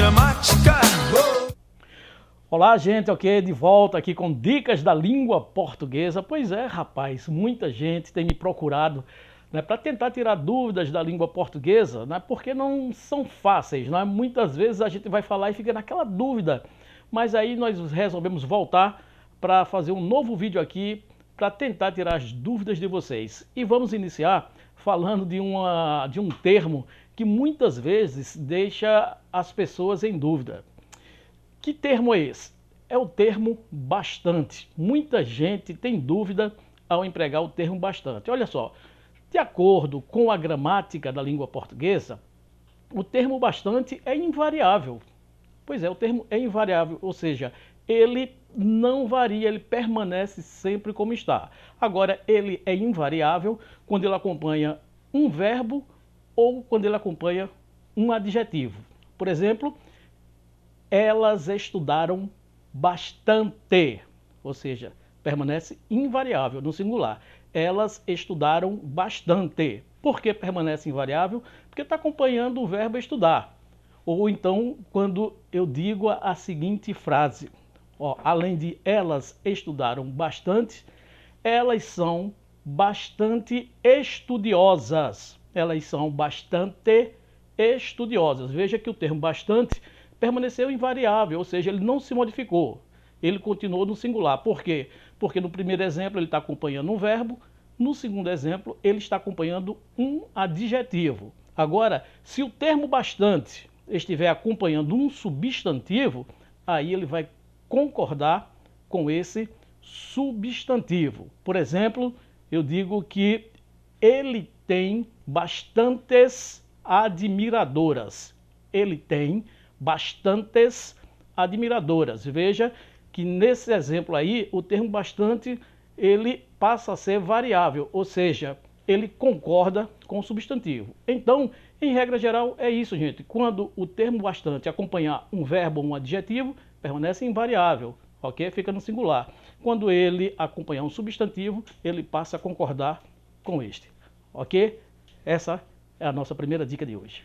gramática. Olá, gente, ok? De volta aqui com dicas da língua portuguesa. Pois é, rapaz, muita gente tem me procurado, né, para tentar tirar dúvidas da língua portuguesa, né, porque não são fáceis, né? Muitas vezes a gente vai falar e fica naquela dúvida, mas aí nós resolvemos voltar para fazer um novo vídeo aqui para tentar tirar as dúvidas de vocês. E vamos iniciar falando de um termo que muitas vezes deixa as pessoas em dúvida. Que termo é esse? É o termo bastante. Muita gente tem dúvida ao empregar o termo bastante. Olha só, de acordo com a gramática da língua portuguesa, o termo bastante é invariável. Pois é, o termo é invariável, ou seja, ele não varia, ele permanece sempre como está. Agora, ele é invariável quando ele acompanha um verbo ou quando ele acompanha um adjetivo. Por exemplo, elas estudaram bastante, ou seja, permanece invariável no singular. Elas estudaram bastante. Por que permanece invariável? Porque está acompanhando o verbo estudar. Ou então, quando eu digo a seguinte frase, ó, além de elas estudaram bastante, elas são bastante estudiosas. Elas são bastante estudiosas. Veja que o termo bastante permaneceu invariável, ou seja, ele não se modificou. Ele continuou no singular. Por quê? Porque no primeiro exemplo ele está acompanhando um verbo, no segundo exemplo ele está acompanhando um adjetivo. Agora, se o termo bastante estiver acompanhando um substantivo, aí ele vai concordar com esse substantivo. Por exemplo, eu digo que ele tem bastantes admiradoras. Ele tem bastantes admiradoras. Veja que nesse exemplo aí, o termo bastante, ele passa a ser variável, ou seja, ele concorda com o substantivo. Então, em regra geral, é isso, gente. Quando o termo bastante acompanhar um verbo ou um adjetivo, permanece invariável, ok? Fica no singular. Quando ele acompanhar um substantivo, ele passa a concordar com este, ok? Essa é a nossa primeira dica de hoje.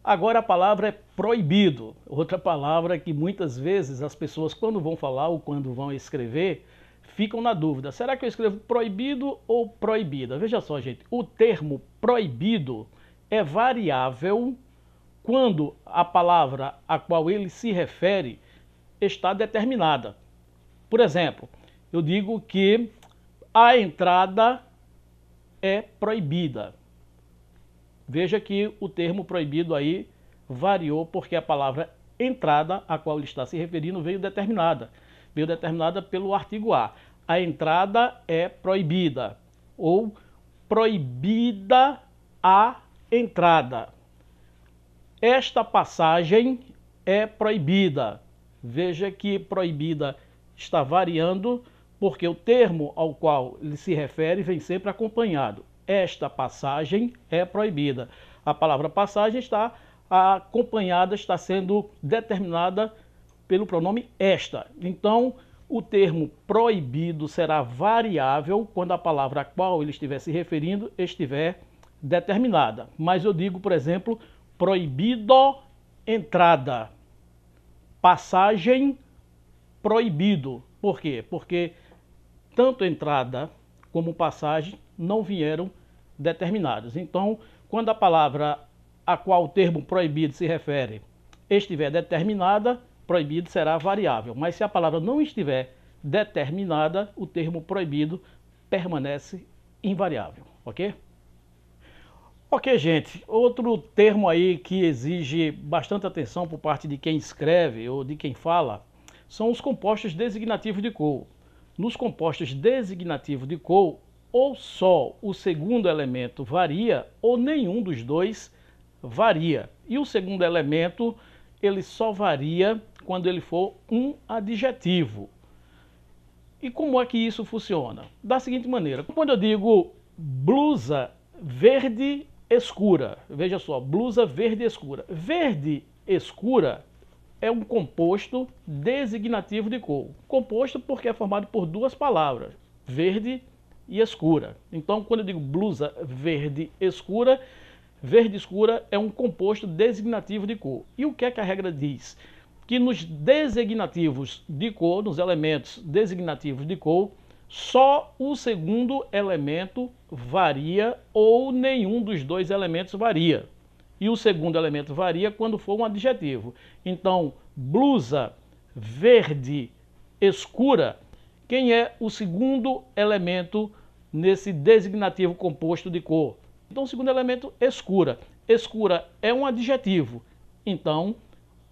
Agora a palavra é proibido, outra palavra que muitas vezes as pessoas quando vão falar ou quando vão escrever, ficam na dúvida. Será que eu escrevo proibido ou proibida? Veja só, gente, o termo proibido é variável quando a palavra a qual ele se refere está determinada. Por exemplo, eu digo que a entrada é proibida. Veja que o termo proibido aí variou porque a palavra entrada, a qual ele está se referindo, veio determinada. Veio determinada pelo artigo a. A entrada é proibida ou proibida a entrada. Esta passagem é proibida. Veja que proibida está variando porque o termo ao qual ele se refere vem sempre acompanhado. Esta passagem é proibida. A palavra passagem está acompanhada, está sendo determinada pelo pronome esta. Então, o termo proibido será variável quando a palavra a qual ele estiver se referindo estiver determinada. Mas eu digo, por exemplo, proibido entrada, passagem proibido. Por quê? Porque tanto entrada como passagem não vieram determinados. Então, quando a palavra a qual o termo proibido se refere estiver determinada, proibido será variável. Mas se a palavra não estiver determinada, o termo proibido permanece invariável, ok? Ok, gente, outro termo aí que exige bastante atenção por parte de quem escreve ou de quem fala são os compostos designativos de cor. Nos compostos designativos de cor, ou só o segundo elemento varia, ou nenhum dos dois varia. E o segundo elemento, ele só varia quando ele for um adjetivo. E como é que isso funciona? Da seguinte maneira, quando eu digo blusa verde escura, veja só, blusa verde escura. Verde escura é um composto designativo de cor. Composto porque é formado por duas palavras, verde e escura. Então, quando eu digo blusa verde escura, verde escura é um composto designativo de cor. E o que é que a regra diz? Que nos designativos de cor, nos elementos designativos de cor, só o segundo elemento varia ou nenhum dos dois elementos varia. E o segundo elemento varia quando for um adjetivo. Então, blusa verde escura, quem é o segundo elemento nesse designativo composto de cor? Então, o segundo elemento, escura. Escura é um adjetivo, então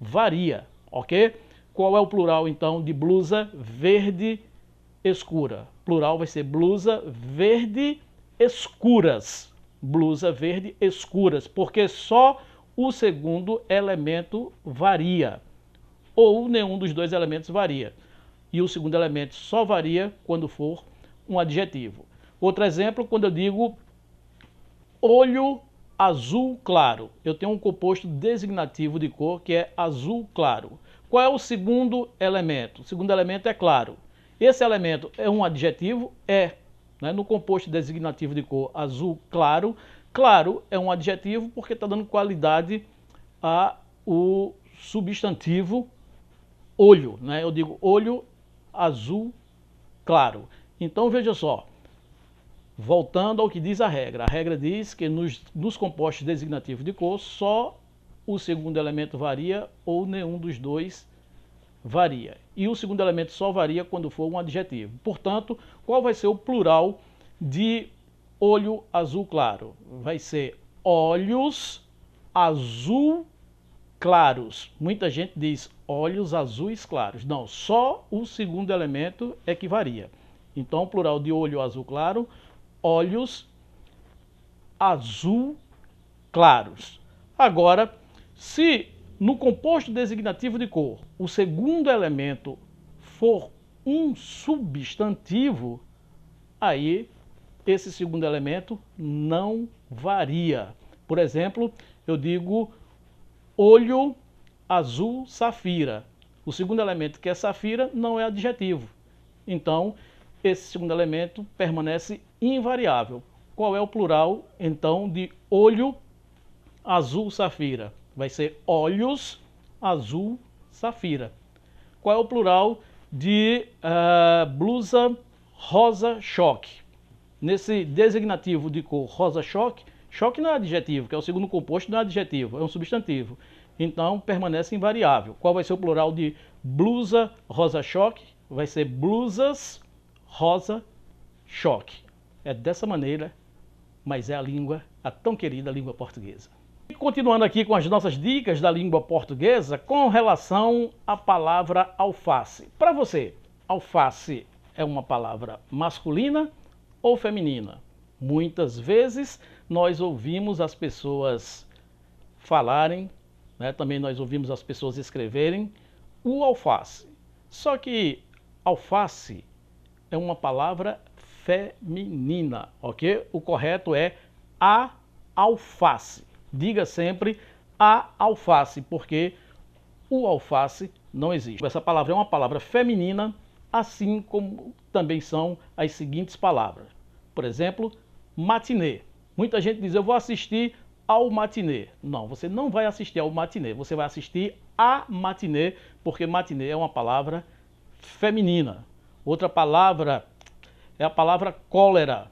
varia, ok? Qual é o plural, então, de blusa verde escura? Plural vai ser blusa verde escuras. Blusa verde escuras, porque só o segundo elemento varia, ou nenhum dos dois elementos varia. E o segundo elemento só varia quando for um adjetivo. Outro exemplo, quando eu digo olho azul claro. Eu tenho um composto designativo de cor que é azul claro. Qual é o segundo elemento? O segundo elemento é claro. Esse elemento é um adjetivo? É. Né? No composto designativo de cor azul claro, claro é um adjetivo porque está dando qualidade ao substantivo olho. Né? Eu digo olho azul claro. Então veja só, voltando ao que diz a regra diz que nos compostos designativos de cor só o segundo elemento varia ou nenhum dos dois varia. E o segundo elemento só varia quando for um adjetivo. Portanto, qual vai ser o plural de olho azul claro? Vai ser olhos azul claros. Muita gente diz olhos azuis claros. Não, só o segundo elemento é que varia. Então, o plural de olho azul claro, olhos azul claros. Agora, se no composto designativo de cor o segundo elemento for um substantivo, aí esse segundo elemento não varia. Por exemplo, eu digo olho azul safira. O segundo elemento, que é safira, não é adjetivo. Então, esse segundo elemento permanece invariável. Qual é o plural, então, de olho azul safira? Vai ser olhos azul safira. Qual é o plural de blusa rosa choque? Nesse designativo de cor rosa choque, choque não é adjetivo, que é o segundo composto, não é adjetivo, é um substantivo. Então, permanece invariável. Qual vai ser o plural de blusa rosa choque? Vai ser blusas rosa choque. É dessa maneira, mas é a tão querida língua portuguesa. E continuando aqui com as nossas dicas da língua portuguesa, com relação à palavra alface. Para você, alface é uma palavra masculina ou feminina? Muitas vezes nós ouvimos as pessoas falarem, né, também nós ouvimos as pessoas escreverem o alface. Só que alface é uma palavra feminina, ok? O correto é a alface. Diga sempre a alface, porque o alface não existe. Essa palavra é uma palavra feminina, assim como também são as seguintes palavras. Por exemplo, matinê. Muita gente diz, eu vou assistir ao matinê. Não, você não vai assistir ao matinê, você vai assistir a matinê, porque matinê é uma palavra feminina. Outra palavra é a palavra cólera.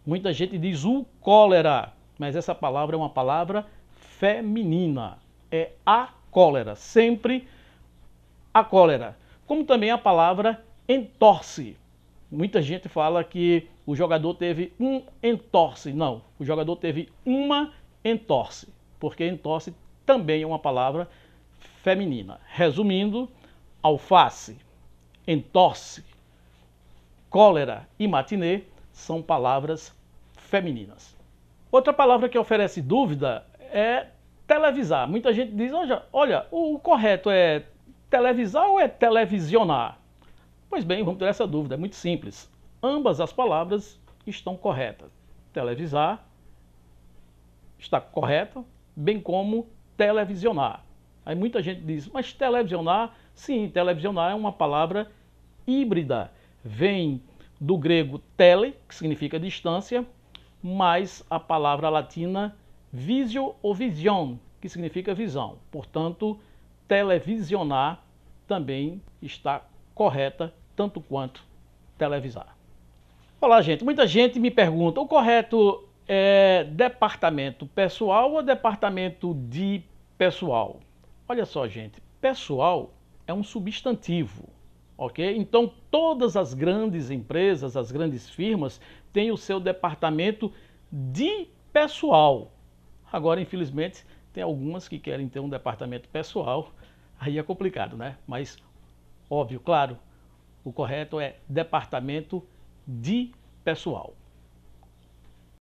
Muita gente diz o cólera, mas essa palavra é uma palavra feminina. É a cólera, sempre a cólera. Como também a palavra entorse. Muita gente fala que o jogador teve um entorse. Não, o jogador teve uma entorse, porque entorse também é uma palavra feminina. Resumindo, alface, entorse, cólera e matinê são palavras femininas. Outra palavra que oferece dúvida é televisar. Muita gente diz, olha, o correto é televisar ou é televisionar? Pois bem, vamos ter essa dúvida, é muito simples. Ambas as palavras estão corretas. Televisar está correta, bem como televisionar. Aí muita gente diz, mas televisionar? Sim, televisionar é uma palavra híbrida. Vem do grego tele, que significa distância, mais a palavra latina Visio ou vision, que significa visão. Portanto, televisionar também está correta, tanto quanto televisar. Olá, gente. Muita gente me pergunta, o correto é departamento pessoal ou departamento de pessoal? Olha só, gente. Pessoal é um substantivo, ok? Então, todas as grandes empresas, as grandes firmas, têm o seu departamento de pessoal. Agora, infelizmente, tem algumas que querem ter um departamento pessoal, aí é complicado, né? Mas, óbvio, claro, o correto é departamento de pessoal.